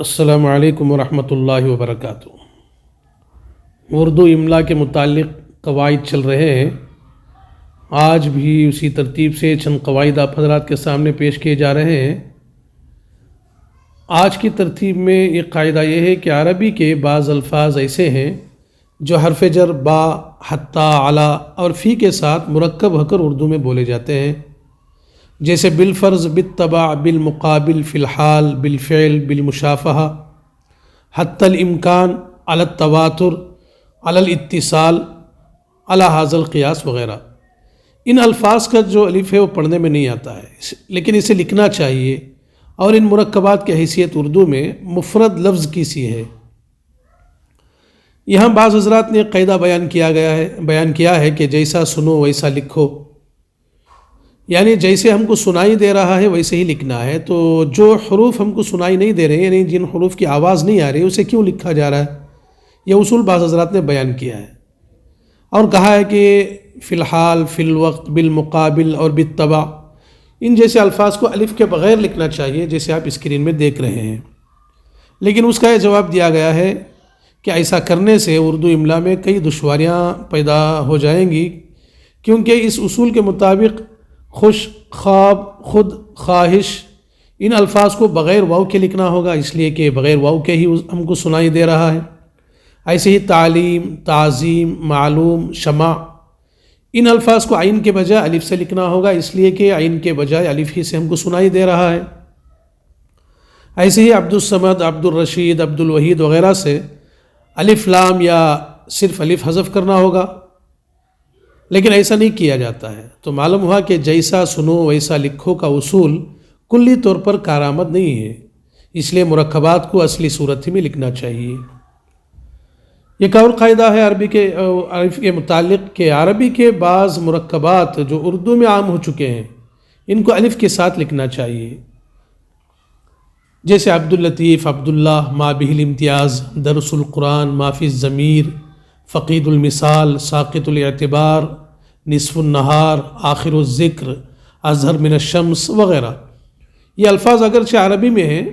السلام علیکم ورحمۃ اللہ وبرکاتہ۔ اردو املا کے متعلق قواعد چل رہے ہیں۔ آج بھی اسی ترتیب سے چند قواعد آپ حضرات کے سامنے پیش کیے جا رہے ہیں۔ آج کی ترتیب میں ایک قاعدہ یہ ہے کہ عربی کے بعض الفاظ ایسے ہیں جو حرف جر با، حتی، علی اور فی کے ساتھ مرکب ہو کر اردو میں بولے جاتے ہیں، جیسے بالفرض، بالطبع، بالمقابل، فی الحال، بالفعل، بالمشافہہ، حتی الامکان، علی التواتر، علی الاتصال، علی ھذا القیاس وغیرہ۔ ان الفاظ کا جو الف ہے وہ پڑھنے میں نہیں آتا ہے، لیکن اسے لکھنا چاہیے، اور ان مرکبات کی حیثیت اردو میں مفرد لفظ کی سی ہے۔ یہاں بعض حضرات نے قاعدہ بیان کیا ہے کہ جیسا سنو ویسا لکھو، یعنی جیسے ہم کو سنائی دے رہا ہے ویسے ہی لکھنا ہے۔ تو جو حروف ہم کو سنائی نہیں دے رہے، یعنی جن حروف کی آواز نہیں آ رہی، اسے کیوں لکھا جا رہا ہے؟ یہ اصول بعض حضرات نے بیان کیا ہے، اور کہا ہے کہ فی الحال، فی الوقت، بالمقابل اور بالطبع، ان جیسے الفاظ کو الف کے بغیر لکھنا چاہیے، جیسے آپ اسکرین میں دیکھ رہے ہیں۔ لیکن اس کا یہ جواب دیا گیا ہے کہ ایسا کرنے سے اردو املا میں کئی دشواریاں پیدا ہو جائیں گی، کیونکہ اس اصول کے مطابق خوش، خواب، خود، خواہش، ان الفاظ کو بغیر واو کے لکھنا ہوگا، اس لیے کہ بغیر واو کے ہی ہم کو سنائی دے رہا ہے۔ ایسے ہی تعلیم، تعظیم، معلوم، شمع، ان الفاظ کو عین کے بجائے الف سے لکھنا ہوگا، اس لیے کہ عین کے بجائے الف ہی سے ہم کو سنائی دے رہا ہے۔ ایسے ہی عبد الصمد، عبد الرشید، عبد الوحید وغیرہ سے الف لام یا صرف الف حذف کرنا ہوگا، لیکن ایسا نہیں کیا جاتا ہے۔ تو معلوم ہوا کہ جیسا سنو ویسا لکھو کا اصول کلی طور پر کارآمد نہیں ہے، اس لیے مرکبات کو اصلی صورت میں لکھنا چاہیے۔ ایک اور قاعدہ ہے عربی کے متعلق کہ عربی کے بعض مرکبات جو اردو میں عام ہو چکے ہیں، ان کو الف کے ساتھ لکھنا چاہیے، جیسے عبد اللطیف، عبداللہ، ما بہ الامتیاز، درس القرآن، ما فی الضمیر، فقید المثال، ساقط الاعتبار، نصف النہار، آخر الذکر، اظہر من الشمس وغیرہ۔ یہ الفاظ اگرچہ عربی میں ہیں،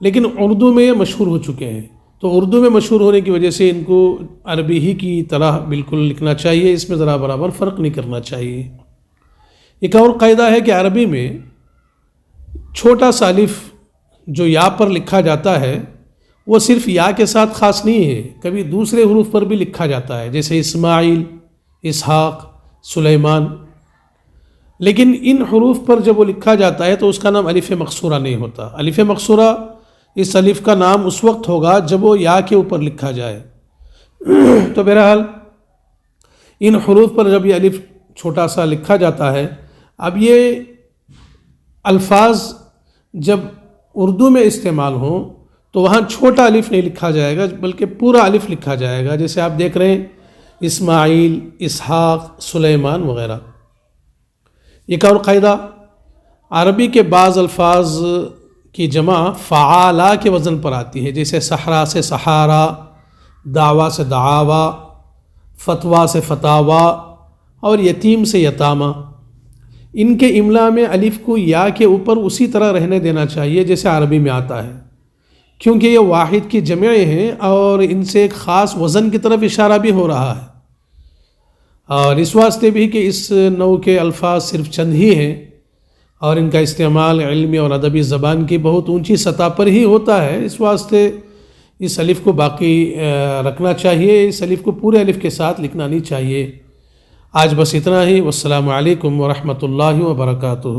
لیکن اردو میں یہ مشہور ہو چکے ہیں، تو اردو میں مشہور ہونے کی وجہ سے ان کو عربی ہی کی طرح بالکل لکھنا چاہیے، اس میں ذرا برابر فرق نہیں کرنا چاہیے۔ ایک اور قاعدہ ہے کہ عربی میں چھوٹا سا الف جو یا پر لکھا جاتا ہے، وہ صرف یا کے ساتھ خاص نہیں ہے، کبھی دوسرے حروف پر بھی لکھا جاتا ہے، جیسے اسماعیل، اسحاق، سلیمان۔ لیکن ان حروف پر جب وہ لکھا جاتا ہے تو اس کا نام الف مقصورہ نہیں ہوتا۔ الف مقصورہ اس الف کا نام اس وقت ہوگا جب وہ یا کے اوپر لکھا جائے۔ تو بہرحال ان حروف پر جب یہ الف چھوٹا سا لکھا جاتا ہے، اب یہ الفاظ جب اردو میں استعمال ہوں تو وہاں چھوٹا الف نہیں لکھا جائے گا، بلکہ پورا الف لکھا جائے گا، جیسے آپ دیکھ رہے ہیں اسماعیل، اسحاق، سلیمان وغیرہ۔ ایک اور قاعدہ، عربی کے بعض الفاظ کی جمع فعالہ کے وزن پر آتی ہے، جیسے صحرا سے صحارا، دعویٰ سے دعاوا، فتویٰ سے فتاوا، اور یتیم سے یتامہ۔ ان کے املا میں الف کو یا کے اوپر اسی طرح رہنے دینا چاہیے جیسے عربی میں آتا ہے، کیونکہ یہ واحد کی جمعیں ہیں اور ان سے ایک خاص وزن کی طرف اشارہ بھی ہو رہا ہے، اور اس واسطے بھی کہ اس نوع کے الفاظ صرف چند ہی ہیں، اور ان کا استعمال علمی اور ادبی زبان کی بہت اونچی سطح پر ہی ہوتا ہے، اس واسطے اس الف کو باقی رکھنا چاہیے، اس الف کو پورے الف کے ساتھ لکھنا نہیں چاہیے۔ آج بس اتنا ہی، والسلام علیکم ورحمۃ اللہ وبرکاتہ۔